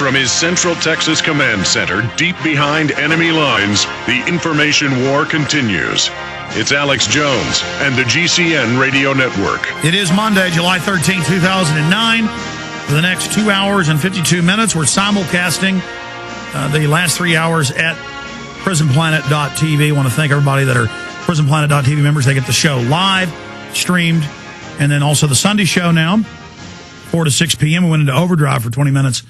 from his Central Texas Command Center, deep behind enemy lines, the information war continues. It's Alex Jones and the GCN Radio Network. It is Monday, July 13, 2009. For the next 2 hours and 52 minutes, we're simulcasting the last 3 hours at prisonplanet.tv. I want to thank everybody that are prisonplanet.tv members. They get the show live, streamed, and then also the Sunday show now, 4 to 6 p.m. We went into overdrive for 20 minutes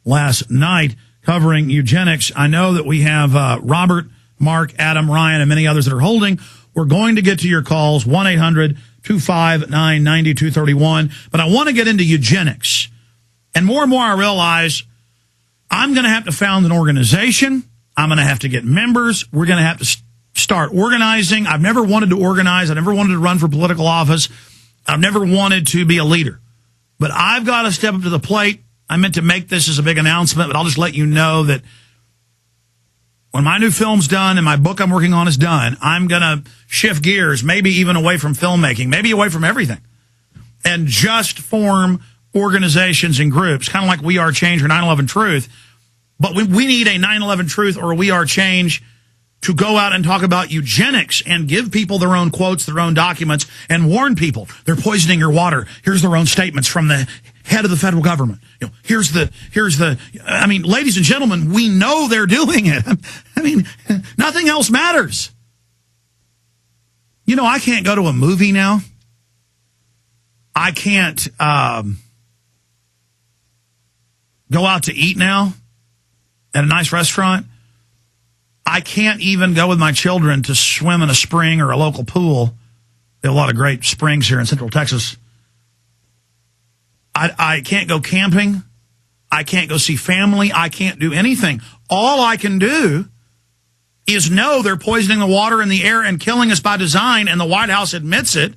last night covering eugenics. I know that we have Robert, Mark, Adam, Ryan, and many others that are holding. We're going to get to your calls, 1-800-259-9231. But I want to get into eugenics. And more I realize I'm going to have to found an organization. I'm going to have to get members. We're going to have to start organizing. I've never wanted to organize. I never wanted to run for political office. I've never wanted to be a leader. But I've got to step up to the plate. I meant to make this as a big announcement, but I'll just let you know that when my new film's done and my book I'm working on is done, I'm going to shift gears, maybe even away from filmmaking, maybe away from everything, and just form organizations and groups, kind of like WeAreChange or 9/11 Truth. But we need a 9/11 Truth or a WeAreChange to go out and talk about eugenics and give people their own quotes, their own documents, and warn people they're poisoning your water. Here's their own statements from the head of the federal government. You know, here's the, I mean, ladies and gentlemen, we know they're doing it. I mean, nothing else matters. You know, I can't go to a movie now. I can't go out to eat now at a nice restaurant. I can't even go with my children to swim in a spring or a local pool. There are a lot of great springs here in Central Texas. I can't go camping. I can't go see family. I can't do anything. All I can do is know they're poisoning the water and the air and killing us by design, and the White House admits it.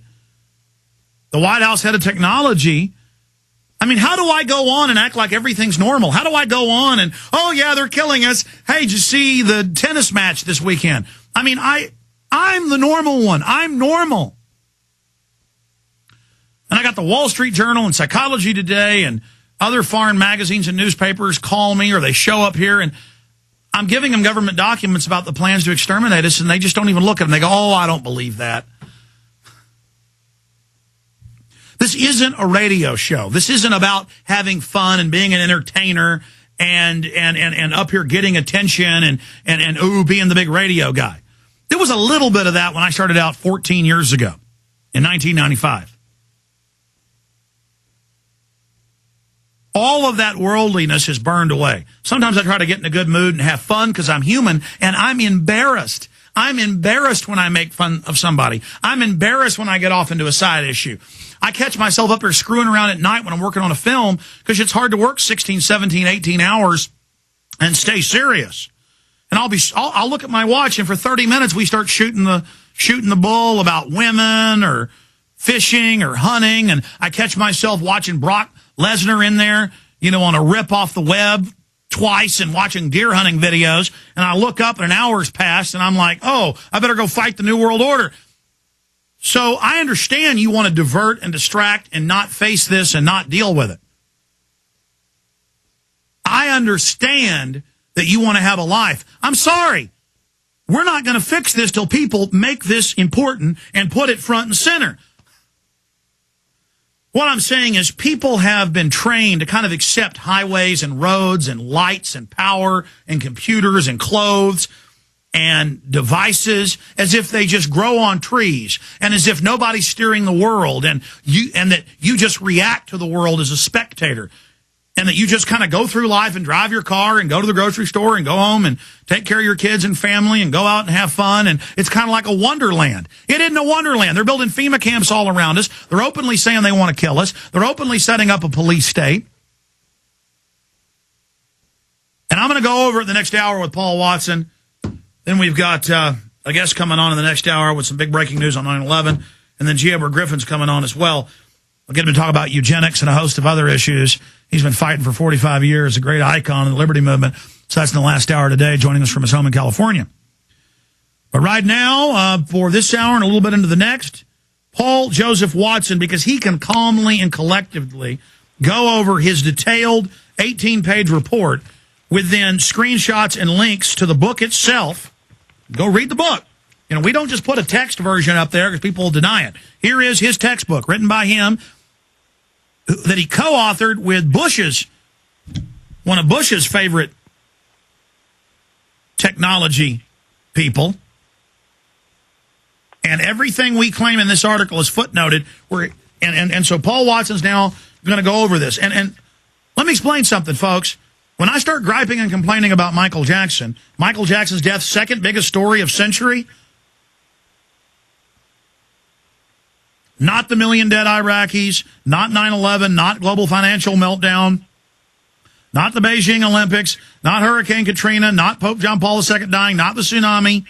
The White House head of technology. I mean, how do I go on and act like everything's normal? How do I go on and, oh, yeah, they're killing us. Hey, did you see the tennis match this weekend? I mean, I'm the normal one. I'm normal. And I got the Wall Street Journal and Psychology Today and other foreign magazines and newspapers call me, or they show up here, and I'm giving them government documents about the plans to exterminate us, and they just don't even look at them. They go, oh, I don't believe that. This isn't a radio show. This isn't about having fun and being an entertainer and up here getting attention and being the big radio guy. There was a little bit of that when I started out 14 years ago in 1995. All of that worldliness has burned away. Sometimes I try to get in a good mood and have fun because I'm human, and I'm embarrassed. I'm embarrassed when I make fun of somebody. I'm embarrassed when I get off into a side issue. I catch myself up there screwing around at night when I'm working on a film because it's hard to work 16, 17, 18 hours and stay serious. And I'll look at my watch, and for 30 minutes we start shooting the bull about women or fishing or hunting, and I catch myself watching Brock Lesnar in there, you know, on a rip off the web twice and watching deer hunting videos, and I look up and an hour's passed, and I'm like, oh, I better go fight the New World Order. So I understand you want to divert and distract and not face this and not deal with it. I understand that you want to have a life. I'm sorry. We're not going to fix this till people make this important and put it front and center. What I'm saying is people have been trained to kind of accept highways and roads and lights and power and computers and clothes and devices as if they just grow on trees, and as if nobody's steering the world, and that you just react to the world as a spectator, and that you just kind of go through life and drive your car and go to the grocery store and go home and take care of your kids and family and go out and have fun, and it's kind of like a wonderland. It isn't a wonderland. They're building FEMA camps all around us. They're openly saying they want to kill us. They're openly setting up a police state. And I'm going to go over it the next hour with Paul Watson. Then we've got a guest coming on in the next hour with some big breaking news on 9/11. And then G. Edward Griffin's coming on as well. We'll get him to talk about eugenics and a host of other issues. He's been fighting for 45 years, a great icon in the liberty movement. So that's in the last hour today, joining us from his home in California. But right now, for this hour and a little bit into the next, Paul Joseph Watson, because he can calmly and collectively go over his detailed 18-page report with then screenshots and links to the book itself. Go read the book. You know, we don't just put a text version up there because people will deny it. Here is his textbook written by him that he co-authored with one of Bush's favorite technology people. And everything we claim in this article is footnoted. And so Paul Watson's now going to go over this. And let me explain something, folks. When I start griping and complaining about Michael Jackson's death, second biggest story of century, not the million dead Iraqis, not 9/11, not global financial meltdown, not the Beijing Olympics, not Hurricane Katrina, not Pope John Paul II dying, not the tsunami,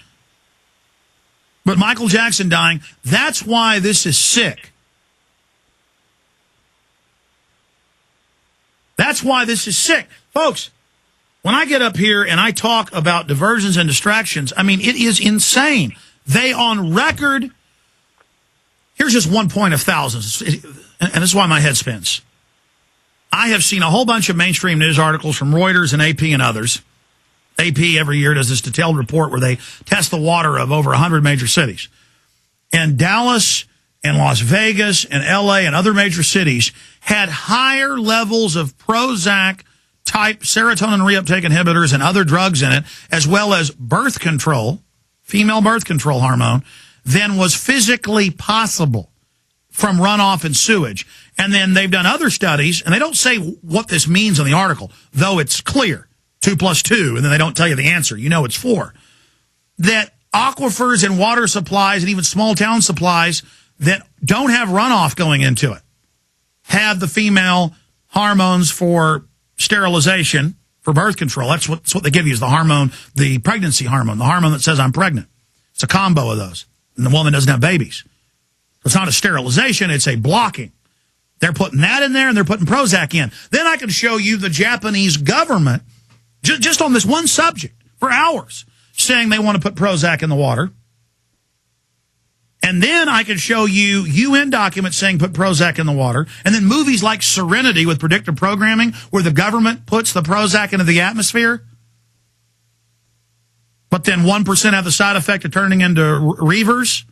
but Michael Jackson dying. That's why this is sick. That's why this is sick. Folks, when I get up here and I talk about diversions and distractions, I mean, it is insane. They on record, here's just one point of thousands, and this is why my head spins. I have seen a whole bunch of mainstream news articles from Reuters and AP and others. AP every year does this detailed report where they test the water of over 100 major cities. And Dallas and Las Vegas and LA and other major cities had higher levels of Prozac-type serotonin reuptake inhibitors and other drugs in it, as well as birth control, female birth control hormone, than was physically possible from runoff and sewage. And then they've done other studies, and they don't say what this means in the article, though it's clear, 2 + 2, and then they don't tell you the answer. You know it's 4. That aquifers and water supplies and even small town supplies that don't have runoff going into it have the female hormones for sterilization, for birth control. That's what they give you is the hormone, the pregnancy hormone, the hormone that says I'm pregnant. It's a combo of those. And the woman doesn't have babies. It's not a sterilization, it's a blocking. They're putting that in there and they're putting Prozac in. Then I can show you the Japanese government, just on this one subject, for hours, saying they want to put Prozac in the water. And then I can show you UN documents saying put Prozac in the water. And then movies like Serenity with predictive programming where the government puts the Prozac into the atmosphere. But then 1% have the side effect of turning into reavers.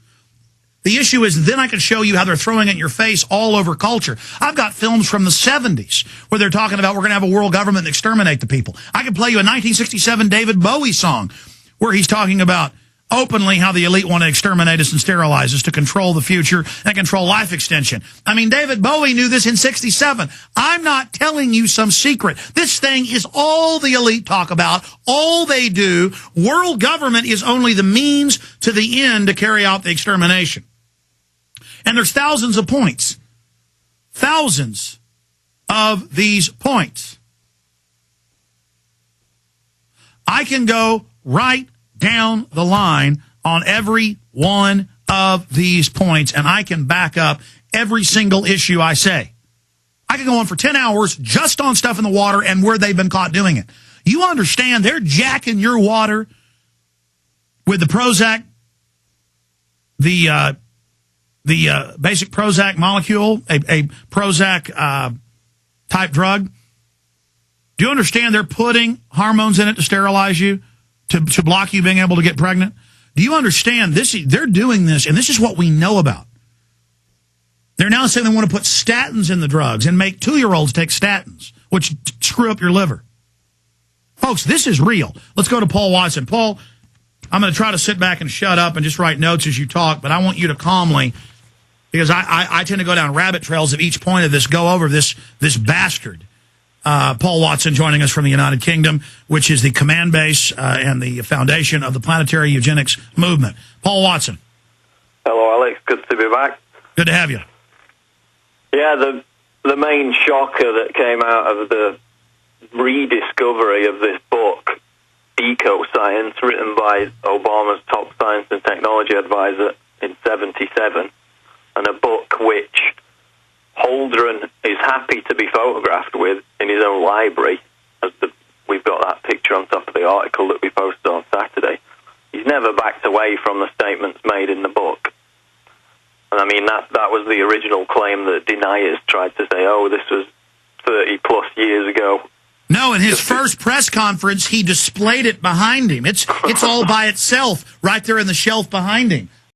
The issue is then I can show you how they're throwing it in your face all over culture. I've got films from the 70s where they're talking about we're going to have a world government and exterminate the people. I can play you a 1967 David Bowie song where he's talking about openly how the elite want to exterminate us and sterilize us to control the future and control life extension. I mean, David Bowie knew this in 67. I'm not telling you some secret. This thing is all the elite talk about, all they do. World government is only the means to the end to carry out the extermination. And there's thousands of points. Thousands of these points. I can go right down the line on every one of these points, and I can back up every single issue I say. I can go on for 10 hours just on stuff in the water and where they've been caught doing it. You understand they're jacking your water with the Prozac, the basic Prozac molecule, a Prozac type drug. Do you understand they're putting hormones in it to sterilize you, to block you being able to get pregnant? Do you understand this? They're doing this, and this is what we know about. They're now saying they want to put statins in the drugs and make 2-year-olds take statins, which screw up your liver. Folks, this is real. Let's go to Paul Watson. Paul, I'm going to try to sit back and shut up and just write notes as you talk, but I want you to calmly, because I tend to go down rabbit trails at each point of this, go over this bastard. Paul Watson joining us from the United Kingdom, which is the command base and the foundation of the planetary eugenics movement. Paul Watson. Hello, Alex. Good to be back. Good to have you. Yeah, the main shocker that came out of the rediscovery of this book, Eco Science, written by Obama's top science and technology advisor in '77, and a book which Holdren is happy to be photographed with in his own library, as we've got that picture on top of the article that we posted on Saturday. He's never backed away from the statements made in the book. And I mean, that was the original claim that deniers tried to say, oh, this was 30 plus years ago. No, in his first press conference, he displayed it behind him. It's all by itself right there in the shelf behind him.